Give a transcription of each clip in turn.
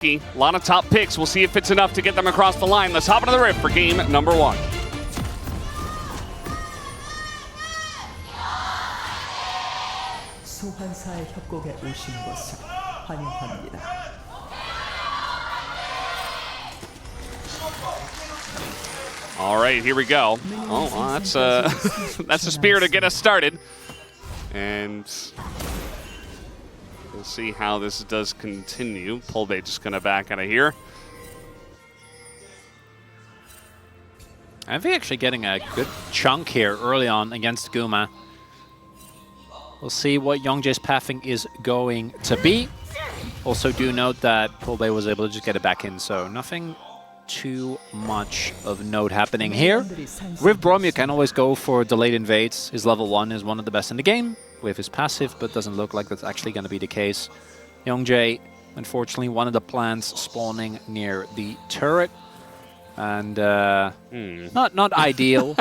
A lot of top picks. We'll see if it's enough to get them across the line. Let's hop into the rift for game number 1. 소환사의 협곡에 오신 것을 환영합니다. All right, here we go. Oh, well, that's a spear to get us started. And we'll see how this does continue. Polbay just going to back out of here. I think actually getting a good chunk here early on against Guma. We'll see what Youngjae's pathing is going to be. Also do note that Polbay was able to just get it back in, so nothing too much of note happening here. With Brion, you can always go for delayed invades. His level 1 is one of the best in the game with his passive, but doesn't look like that's actually going to be the case. Youngjae, unfortunately, one of the plants spawning near the turret. And not ideal.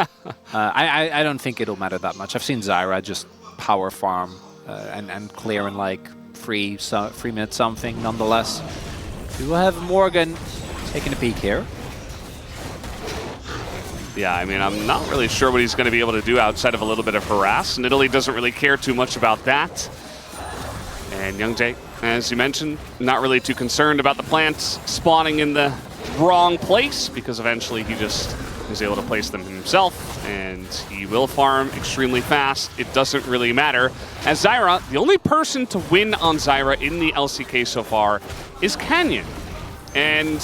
I don't think it'll matter that much. I've seen Zyra just power farm and clear in like 3 minutes something nonetheless. We will have Morgan taking a peek here. Yeah, I mean, I'm not really sure what he's going to be able to do outside of a little bit of harass. Nidalee doesn't really care too much about that. And Youngjae, as you mentioned, not really too concerned about the plants spawning in the wrong place, because eventually he just is able to place them himself, and he will farm extremely fast. It doesn't really matter. As Zyra, the only person to win on Zyra in the LCK so far is Canyon. And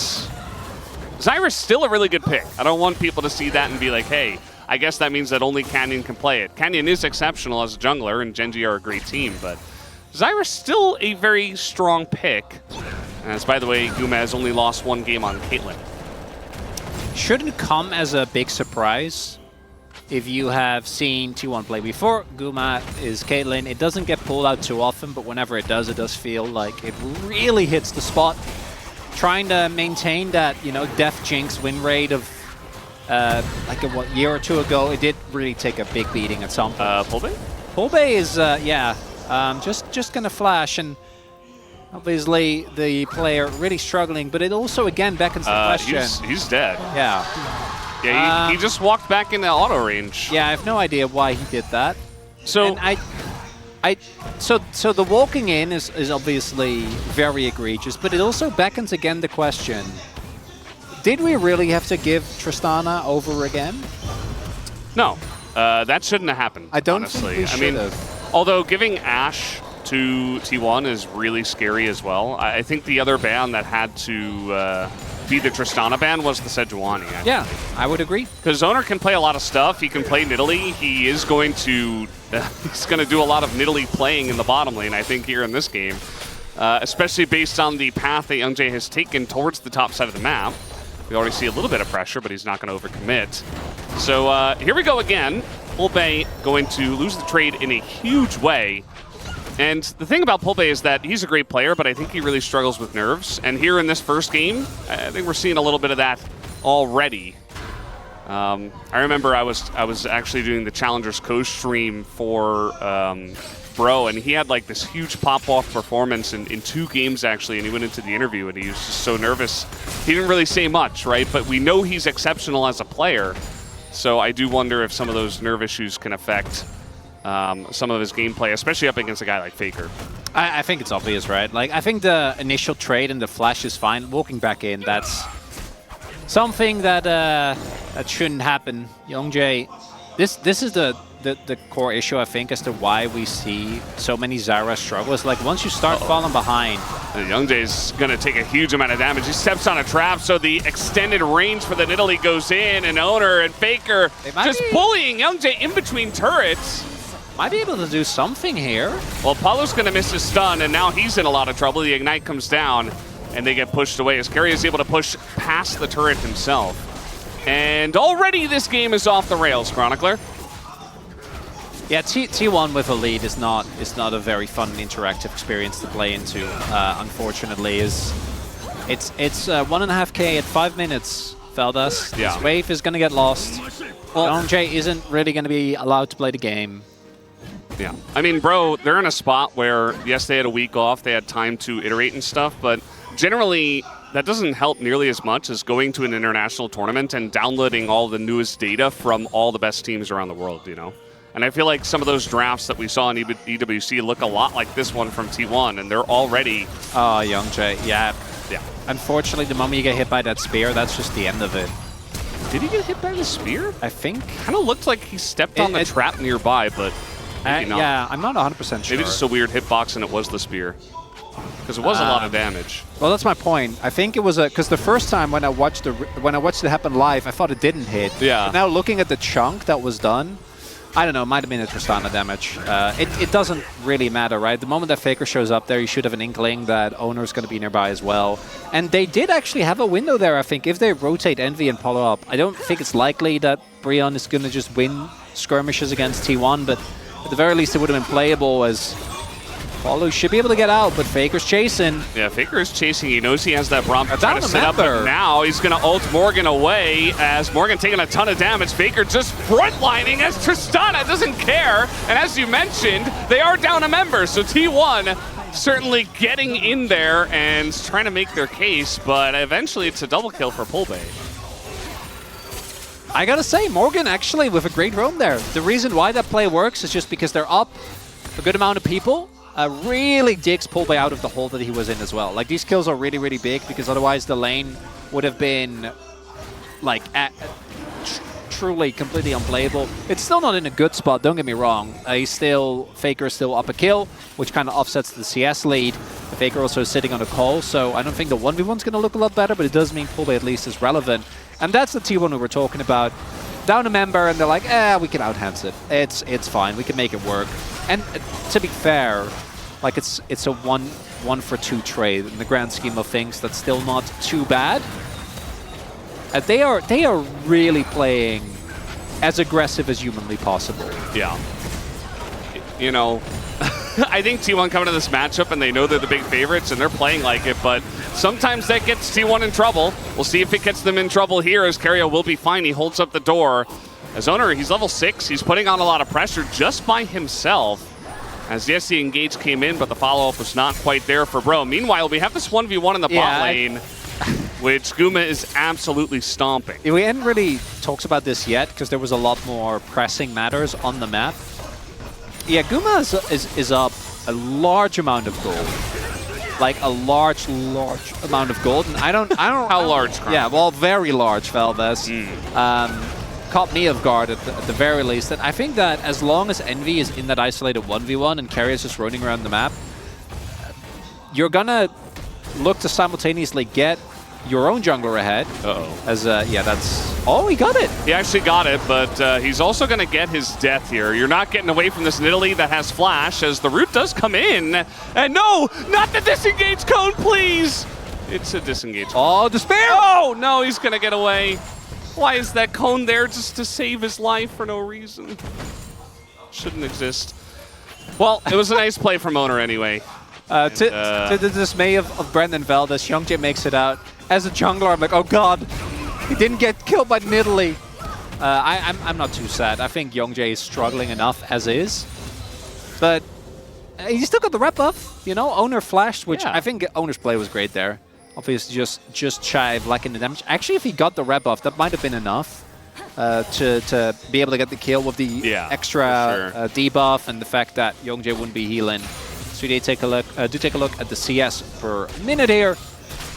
Zyra's still a really good pick. I don't want people to see that and be like, hey, I guess that means that only Canyon can play it. Canyon is exceptional as a jungler, and Genji are a great team, but Zyra's still a very strong pick. As, by the way, Guma has only lost 1 game on Caitlyn. Shouldn't come as a big surprise if you have seen T1 play before. Guma is Caitlyn. It doesn't get pulled out too often, but whenever it does feel like it really hits the spot. Trying to maintain that, you know, Death Jinx win rate of like a year or 2 ago, it did really take a big beating at some point. Polbay? Polbay is, just gonna flash, and obviously the player really struggling, but it also again beckons the question. He's dead. Yeah. Yeah, he just walked back into auto range. Yeah, I have no idea why he did that. So So the walking in is obviously very egregious, but it also beckons again the question: did we really have to give Tristana over again? No, that shouldn't have happened. I don't honestly. think we should have. Although giving Ashe to T1 is really scary as well. I think the other ban that had to be the Tristana ban was the Sejuani. Yeah, I would agree. Because Zoner can play a lot of stuff. He can play Nidalee. He is going to do a lot of Nidalee playing in the bottom lane, I think, here in this game. Especially based on the path that Youngjae has taken towards the top side of the map. We already see a little bit of pressure, but he's not going to overcommit. So here we go again. Polbay going to lose the trade in a huge way. And the thing about Polbay is that he's a great player, but I think he really struggles with nerves. And here in this first game, I think we're seeing a little bit of that already. I remember I was actually doing the Challengers co-stream for Bro, and he had like this huge pop-off performance in 2 games actually, and he went into the interview and he was just so nervous. He didn't really say much, right? But we know he's exceptional as a player. So I do wonder if some of those nerve issues can affect some of his gameplay, especially up against a guy like Faker. I think it's obvious, right? Like, I think the initial trade and the flash is fine. Walking back in, that's something that that shouldn't happen. Youngjae, this is the core issue, I think, as to why we see so many Zyra struggles. Like, once you start falling behind, Youngjae's going to take a huge amount of damage. He steps on a trap, so the extended range for the Nidalee goes in, and Owner and Faker just bullying Youngjae in between turrets. Might be able to do something here. Well, Paulo's going to miss his stun, and now he's in a lot of trouble. The Ignite comes down, and they get pushed away as Kerry is able to push past the turret himself. And already this game is off the rails, Chronicler. Yeah, T1 with a lead is not a very fun interactive experience to play into. Unfortunately, it's 1.5K at 5 minutes. Feldas, Yeah. This wave is going to get lost. Youngjae isn't really going to be allowed to play the game. Yeah. I mean, bro, they're in a spot where, yes, they had a week off. They had time to iterate and stuff, but generally, that doesn't help nearly as much as going to an international tournament and downloading all the newest data from all the best teams around the world, you know? And I feel like some of those drafts that we saw in EWC look a lot like this one from T1, and they're already... Oh, Youngjae, yeah. Yeah. Unfortunately, the moment you get hit by that spear, that's just the end of it. Did he get hit by the spear? I think. Kind of looked like he stepped on the trap nearby, but maybe not. Yeah, I'm not 100% sure. Maybe just a weird hitbox and it was the spear. Because it was a lot of damage. Well, that's my point. I think it was because the first time when I watched it happen live, I thought it didn't hit. Yeah. But now looking at the chunk that was done, I don't know, it might have been a Tristana damage. It doesn't really matter, right? The moment that Faker shows up there, you should have an inkling that Owner's going to be nearby as well. And they did actually have a window there, I think, if they rotate Envy and follow up. I don't think it's likely that Brion is going to just win skirmishes against T1, but at the very least it would have been playable as Follow should be able to get out, but Faker's chasing. Yeah, Faker is chasing. He knows he has that Braum to Trying try to set up, but now he's going to ult Morgan away as Morgan taking a ton of damage. Faker just frontlining as Tristana doesn't care. And as you mentioned, they are down a member, so T1 certainly getting in there and trying to make their case, but eventually it's a double kill for Pulbay. I gotta say, Morgan actually with a great roam there. The reason why that play works is just because they're up a good amount of people. Really digs Pulbay out of the hole that he was in as well. Like, these kills are really, really big because otherwise the lane would have been like truly completely unplayable. It's still not in a good spot, don't get me wrong. Faker is still up a kill, which kind of offsets the CS lead. Faker also is sitting on a call, so I don't think the 1v1's going to look a lot better, but it does mean Pulbay at least is relevant. And that's the T1 we were talking about. Down a member, and they're like, we can out-hands it. It's fine, we can make it work. And to be fair, like it's a one for two trade in the grand scheme of things. That's still not too bad. They are really playing as aggressive as humanly possible. Yeah. You know, I think T1 coming to this matchup and they know they're the big favorites and they're playing like it, but sometimes that gets T1 in trouble. We'll see if it gets them in trouble here as Kerio will be fine. He holds up the door. As Owner, he's level 6. He's putting on a lot of pressure just by himself. As yes, the engage came in, but the follow-up was not quite there for Bro. Meanwhile, we have this 1v1 in the bot lane, which Guma is absolutely stomping. We hadn't really talked about this yet because there was a lot more pressing matters on the map. Yeah, Guma is up a large amount of gold. Like a large amount of gold. And I don't How large, Crown? Yeah, well, very large, Valdes. Caught me off guard at the very least. And I think that as long as Envy is in that isolated 1v1 and Kerio is just roaming around the map, you're gonna look to simultaneously get your own jungler ahead. As yeah, that's... Oh, he got it! He actually got it, but he's also going to get his death here. You're not getting away from this Nidalee that has flash, as the root does come in. And no! Not the disengage cone, please! It's a disengage cone. Oh, despair! Oh, no, he's going to get away. Why is that cone there? Just to save his life for no reason. Shouldn't exist. Well, it was a nice play from Owner anyway. To the dismay of Brendan Valdes, Youngjae makes it out. As a jungler, I'm like, oh god, he didn't get killed by Nidalee. I'm not too sad. I think Youngjae is struggling enough as is. But he still got the rep buff, you know? Owner flashed, which I think Owner's play was great there. Obviously just shy of lacking the damage. Actually, if he got the rep buff, that might have been enough to be able to get the kill with the extra debuff and the fact that Youngjae wouldn't be healing. So do take a look at the CS per minute here.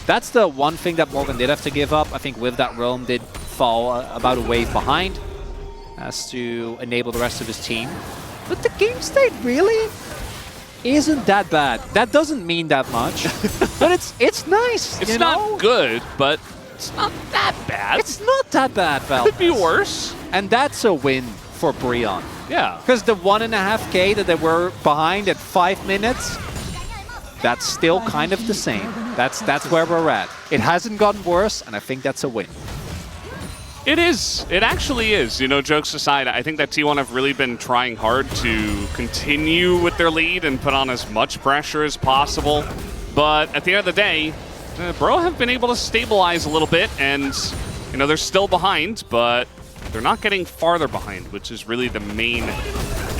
That's the one thing that Morgan did have to give up. I think with that roam did fall about a wave behind as to enable the rest of his team. But the game state really isn't that bad. That doesn't mean that much, but it's nice. It's not good, but it's not that bad. It's not that bad, Val. Could be worse. And that's a win for Brion. Yeah. Because the 1.5K that they were behind at 5 minutes, that's still kind of the same. That's where we're at. It hasn't gotten worse, and I think that's a win. It is. It actually is. You know, jokes aside, I think that T1 have really been trying hard to continue with their lead and put on as much pressure as possible. But at the end of the day, Bro have been able to stabilize a little bit, and, you know, they're still behind, but they're not getting farther behind, which is really the main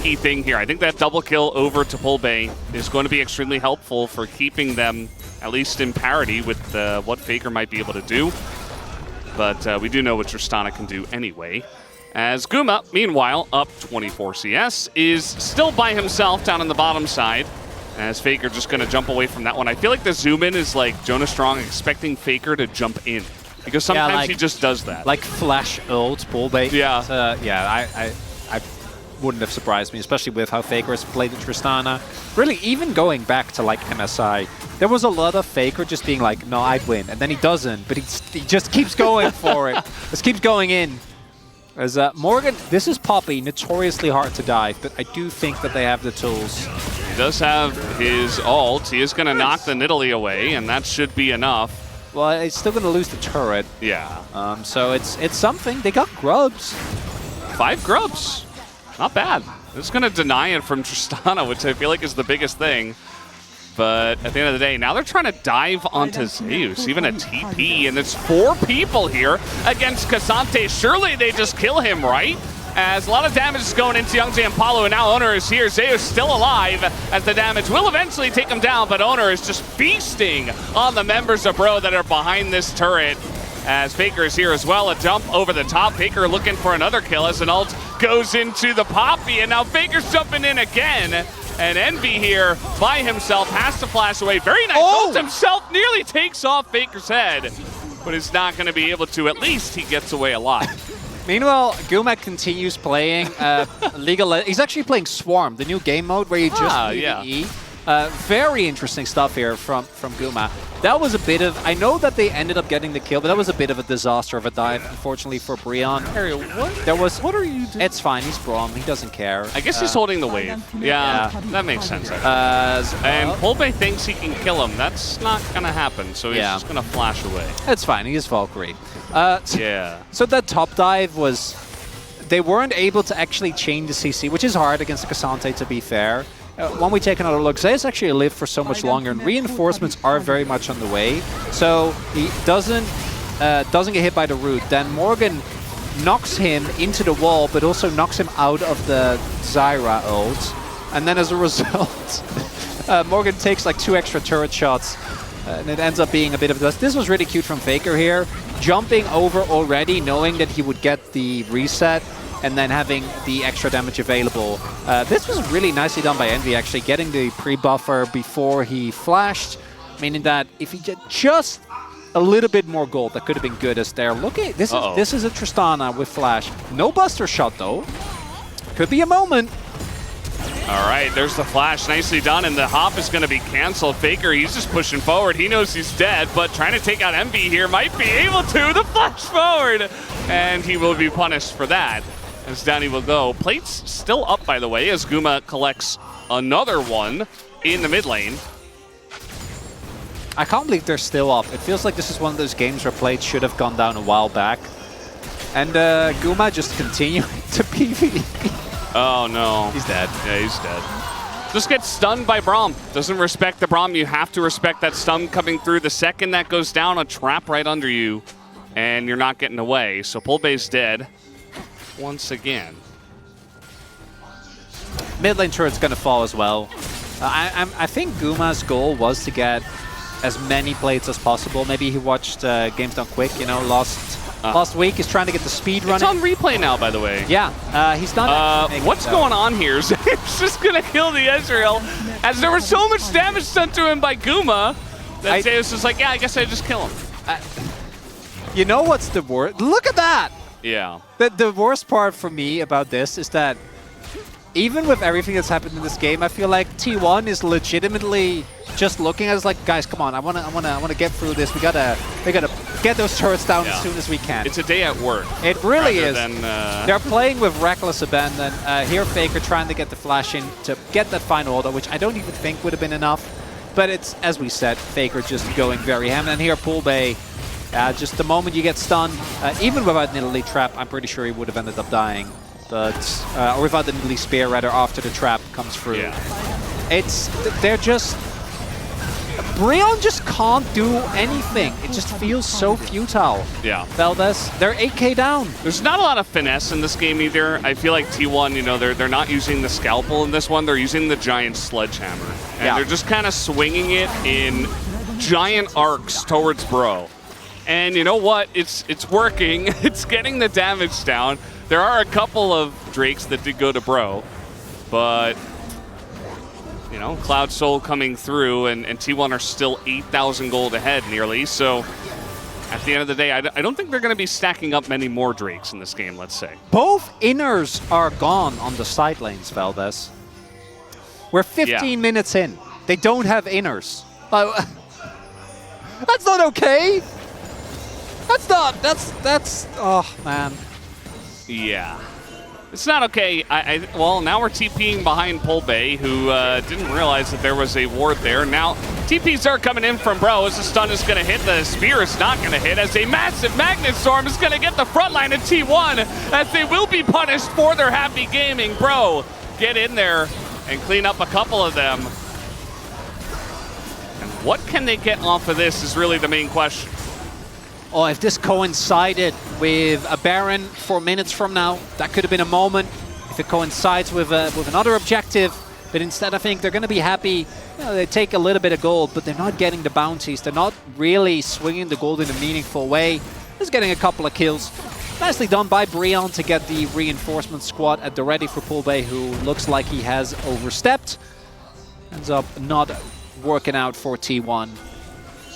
key thing here. I think that double kill over to Pulbay is going to be extremely helpful for keeping them at least in parity with what Faker might be able to do. But we do know what Tristana can do anyway. As Guma, meanwhile, up 24 CS, is still by himself down on the bottom side. As Faker just going to jump away from that one. I feel like the zoom in is like Jonas Strong expecting Faker to jump in. Because sometimes he just does that. Like flash ult, ball bait. Yeah. I wouldn't have surprised me, especially with how Faker has played the Tristana. Really, even going back to like MSI, there was a lot of Faker just being like, no, I'd win. And then he doesn't, but he just keeps going for it. Just keeps going in. As Morgan, this is Poppy, notoriously hard to dive, but I do think that they have the tools. He does have his ult. He is going to knock the Nidalee away, and that should be enough. Well, he's still going to lose the turret. Yeah. So it's something. They got grubs. 5 grubs. Not bad. It's going to deny it from Tristana, which I feel like is the biggest thing. But at the end of the day, now they're trying to dive onto Zeus, even a TP, and there's 4 people here against Cassante. Surely they just kill him, right? As a lot of damage is going into Youngjae and Paulo, and now Owner is here. Zeus still alive, as the damage will eventually take him down, but Owner is just feasting on the members of Bro that are behind this turret. As Faker is here as well, a jump over the top. Faker looking for another kill as an ult goes into the Poppy, and now Faker's jumping in again. And Envy here by himself has to flash away. Very nice ult himself, nearly takes off Faker's head, but is not going to be able to. At least he gets away alive. Meanwhile, Guma continues playing League of Legends. He's actually playing Swarm, the new game mode where you just PvE. Very interesting stuff here from Guma. That was a bit of, I know that they ended up getting the kill, but that was a bit of a disaster of a dive, unfortunately, for Brion. Ariel, what are you doing? It's fine, he's Braum, he doesn't care. I guess he's holding the wave. Yeah, that makes sense. And Polbe thinks he can kill him. That's not going to happen, so he's just going to flash away. It's fine, he is Valkyrie. Yeah. So that top dive was, they weren't able to actually chain the CC, which is hard against the Cassante, to be fair. When we take another look, Zeus actually lived for so much longer, and reinforcements are very much on the way. So he doesn't get hit by the root. Then Morgan knocks him into the wall, but also knocks him out of the Zyra ult. And then as a result, Morgan takes like 2 extra turret shots, and it ends up being a bit of a dust. This was really cute from Faker here, jumping over already, knowing that he would get the reset, and then having the extra damage available. This was really nicely done by Envy, actually, getting the pre-buffer before he flashed, meaning that if he did just a little bit more gold, that could have been good as they're looking. This is a Tristana with flash. No buster shot, though. Could be a moment. All right, there's the flash, nicely done, and the hop is going to be canceled. Faker, he's just pushing forward. He knows he's dead, but trying to take out Envy here might be able to. The flash forward, and he will be punished for that. As down he will go. Plate's still up, by the way, as Guma collects another one in the mid lane. I can't believe they're still up. It feels like this is one of those games where Plate should have gone down a while back. And Guma just continuing to PvE. Oh, no. He's dead. Yeah, he's dead. Just gets stunned by Braum. Doesn't respect the Braum. You have to respect that stun coming through. The second that goes down, a trap right under you, and you're not getting away. So Polbe's dead. Once again. Mid lane turret's going to fall as well. I think Guma's goal was to get as many plates as possible. Maybe he watched Games Done Quick, you know, last week. He's trying to get the speed running. It's on replay now, by the way. Yeah, he's not. What's going on here? He's just going to kill the Ezreal, as there was so much damage done to him by Guma that Zeus was like, yeah, I guess I just kill him. You know what's the worst? Look at that! Yeah. The worst part for me about this is that even with everything that's happened in this game, I feel like T1 is legitimately just looking at us like, guys, come on, I wanna get through this. We gotta get those turrets down as soon as we can. It's a day at work. It really is. Than, They're playing with reckless abandon. Here, Faker trying to get the flash in to get that final order, which I don't even think would have been enough. But it's, as we said, Faker just going very ham. And here, Poolbay. Just the moment you get stunned, even without Nidalee Trap, I'm pretty sure he would have ended up dying. But, or without the Nidalee Spear, rather, after the trap comes through. Yeah. They're just, Brion just can't do anything. It just feels so futile. Yeah. Valdez, they're 8k down. There's not a lot of finesse in this game either. I feel like T1, you know, they're not using the scalpel in this one. They're using the giant sledgehammer. And they're just kind of swinging it in giant arcs towards Bro. And you know what? It's working. It's getting the damage down. There are a couple of Drakes that did go to Bro, but you know, Cloud Soul coming through, and T1 are still 8,000 gold ahead nearly. So at the end of the day, I don't think they're going to be stacking up many more Drakes in this game, let's say. Both inners are gone on the side lanes, Valdez. We're 15 minutes in. They don't have inners. That's not okay. That's, oh, man. Yeah. It's not okay. Well, now we're TPing behind Polbey, who didn't realize that there was a ward there. Now, TPs are coming in from Bro as the stun is going to hit. The spear is not going to hit as a massive Magnet Storm is going to get the front line of T1 as they will be punished for their happy gaming. Bro, get in there and clean up a couple of them. And what can they get off of this is really the main question. Oh, if this coincided with a Baron 4 minutes from now, that could have been a moment. If it coincides with another objective, but instead I think they're going to be happy. You know, they take a little bit of gold, but they're not getting the bounties. They're not really swinging the gold in a meaningful way. Just getting a couple of kills. Nicely done by Brion to get the reinforcement squad at the ready for Polbey, who looks like he has overstepped. Ends up not working out for T1.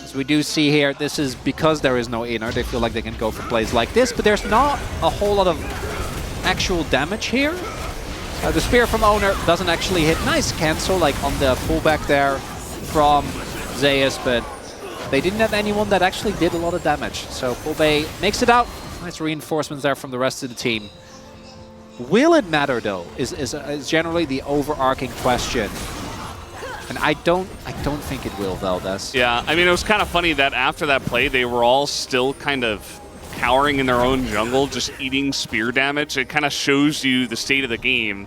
As we do see here, this is because there is no inner. They feel like they can go for plays like this, but there's not a whole lot of actual damage here. The spear from Owner doesn't actually hit. Nice cancel, like on the pullback there from Zeus, but they didn't have anyone that actually did a lot of damage. So Polbey makes it out. Nice reinforcements there from the rest of the team. Will it matter though? Is generally the overarching question. And I don't think it will, Valdez. Yeah, I mean, it was kind of funny that after that play, they were all still kind of cowering in their own jungle, just eating spear damage. It kind of shows you the state of the game.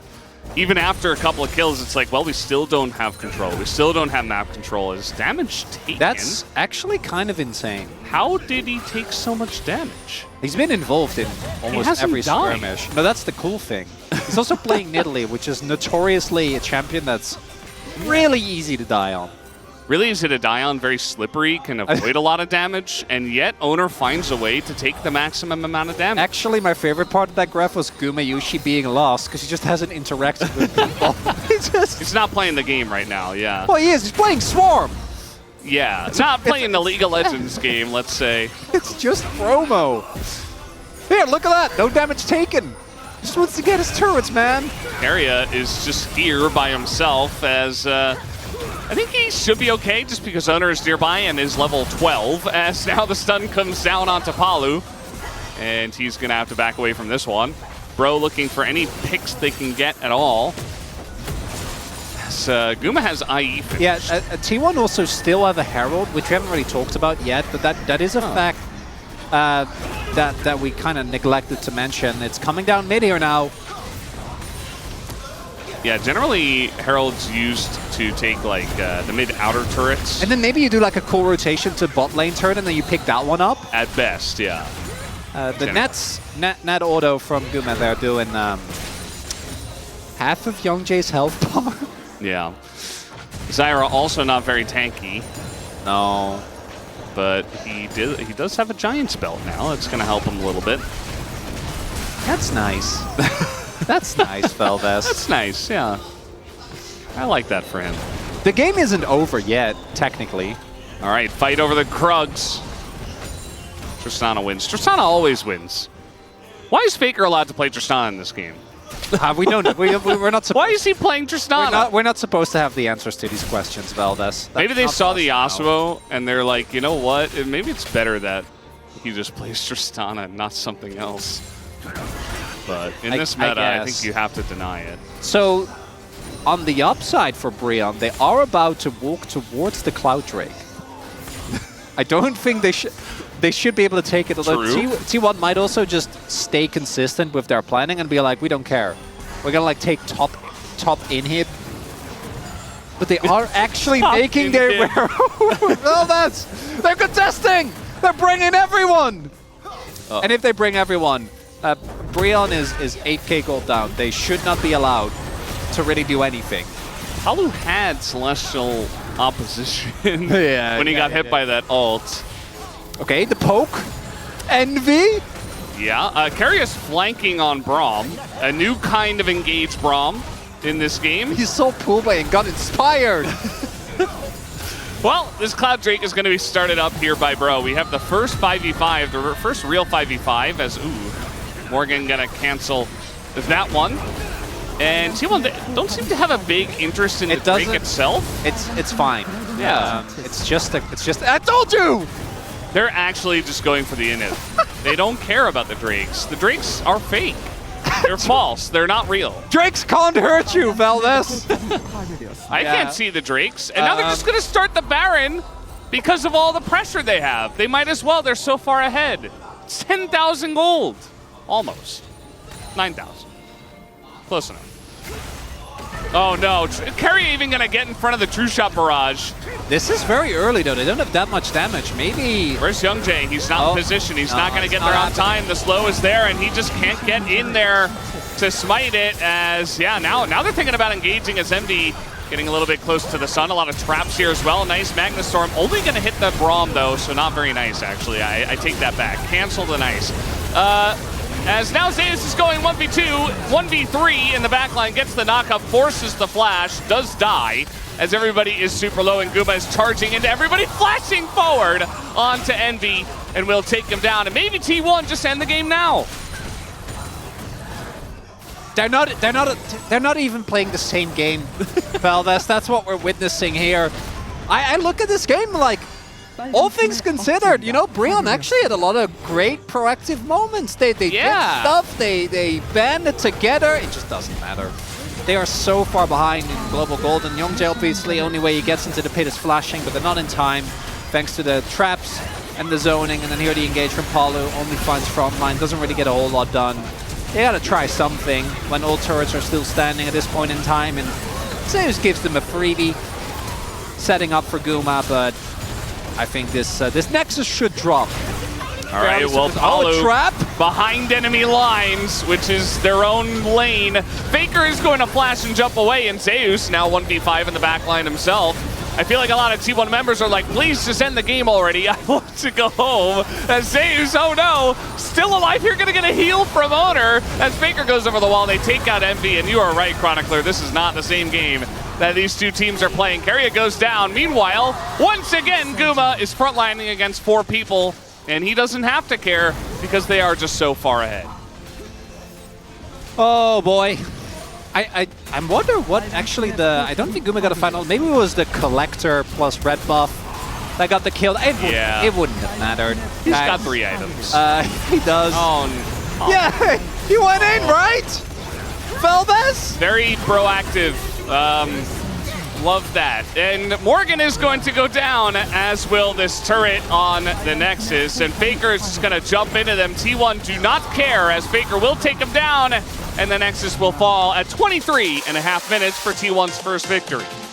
Even after a couple of kills, it's like, well, we still don't have control. We still don't have map control. Is damage taken? That's actually kind of insane. How did he take so much damage? He's been involved in almost every skirmish. No, that's the cool thing. He's also playing Nidalee, which is notoriously a champion that's really easy to die on. Really easy to die on, very slippery, can avoid a lot of damage, and yet Owner finds a way to take the maximum amount of damage. Actually, my favorite part of that graph was Gumayushi being lost, because he just hasn't interacted with people. He's not playing the game right now, yeah. Well, he is. He's playing Swarm. Yeah, not playing the League of Legends game, let's say. It's just promo. Here, look at that. No damage taken. Just wants to get his turrets, man. Area is just here by himself as I think he should be okay just because Owner is nearby and is level 12 as now the stun comes down onto Palu and he's going to have to back away from this one. Bro looking for any picks they can get at all. So Guma has IE finished. Yeah, T1 also still have a Herald, which we haven't really talked about yet, but that is a fact that we kind of neglected to mention. It's coming down mid here now. Yeah, generally Herald's used to take like the mid-outer turrets. And then maybe you do like a cool rotation to bot lane turn and then you pick that one up. At best, yeah. The net auto from Guma there doing half of Youngjae's health bar. Yeah. Zyra also not very tanky. No. But he does have a Giant's Belt now. It's going to help him a little bit. That's nice. That's nice, Valdez. That's nice, yeah. I like that for him. The game isn't over yet, technically. All right, fight over the Krugs. Tristana wins. Tristana always wins. Why is Faker allowed to play Tristana in this game? We don't know. We're not supposed. Why is he playing Tristana? We're not supposed to have the answers to these questions, Valdez. Maybe they saw the Yasuo and they're like, you know what? Maybe it's better that he just plays Tristana and not something else. But in this meta, I think you have to deny it. So, on the upside for Brion, they are about to walk towards the Cloud Drake. I don't think they should be able to take it. Although T1 might also just stay consistent with their planning and be like, we don't care. We're gonna like take top inhib. But they are actually making their way. Well, they're contesting. They're bringing everyone. And if they bring everyone, Brion is 8k gold down. They should not be allowed to really do anything. Palu had Celestial opposition Yeah, when he yeah, got yeah, hit yeah. by that ult. Okay, the poke. Envy. Yeah, Carry is flanking on Braum. A new kind of engaged Braum in this game. He saw Puma and got inspired. Well, this Cloud Drake is going to be started up here by Bro. We have the first 5v5, the first real 5v5 as, ooh, Morgan going to cancel that one. And T1 don't seem to have a big interest in the Drake itself. It's fine. Yeah. It's just I told you! They're actually just going for the init. They don't care about the Drakes. The Drakes are fake. They're false. They're not real. Drakes can't hurt you, Valdez. I can't see the Drakes. And now they're just going to start the Baron because of all the pressure they have. They might as well. They're so far ahead. It's 10,000 gold. Almost. 9,000. Close enough. Oh, no. Carry even going to get in front of the True Shot Barrage. This is very early, though. They don't have that much damage. Maybe... Where's Youngjae? He's not in position. He's not going to get there on time. The slow is there, and he just can't get in there to smite it as, yeah, now they're thinking about engaging as MD getting a little bit close to the sun. A lot of traps here as well. Nice Magnus Storm. Only going to hit the Braum, though, so not very nice, actually. I take that back. Cancel the nice. As now Zeus is going 1v2, 1v3 in the backline, gets the knockup, forces the flash, does die, as everybody is super low, and Guma is charging into everybody, flashing forward onto Envy, and will take him down. And maybe T1 just end the game now. They're not even playing the same game, Valdez. That's what we're witnessing here. I look at this game like, all things considered, you know, Brion actually had a lot of great proactive moments. They did stuff, they banded together. It just doesn't matter. They are so far behind in Global Gold, and Youngjae obviously only way he gets into the pit is flashing, but they're not in time thanks to the traps and the zoning. And then here the engage from Palu only finds frontline, doesn't really get a whole lot done. They gotta try something when all turrets are still standing at this point in time, and Zeus gives them a freebie, setting up for Guma, but I think this Nexus should drop. All right, well, Palu trap behind enemy lines, which is their own lane. Faker is going to flash and jump away, and Zeus now 1v5 in the backline himself. I feel like a lot of T1 members are like, please just end the game already. I want to go home. As Zeus, oh no, still alive here, gonna get a heal from Owner. As Faker goes over the wall, they take out Envy, and you are right, Chronicler, this is not the same game that these two teams are playing. Carrier goes down. Meanwhile, once again, Guma is frontlining against 4 people, and he doesn't have to care because they are just so far ahead. Oh boy. I wonder what actually I don't think Guma got a final. Maybe it was the Collector plus red buff that got the kill. It wouldn't have mattered. He's got 3 items. He does. Oh. Yeah, he went in, right? Valdez? Very proactive. Love that. And Morgan is going to go down, as will this turret on the Nexus. And Faker is just going to jump into them. T1 do not care, as Faker will take him down. And the Nexus will fall at 23.5 minutes for T1's first victory.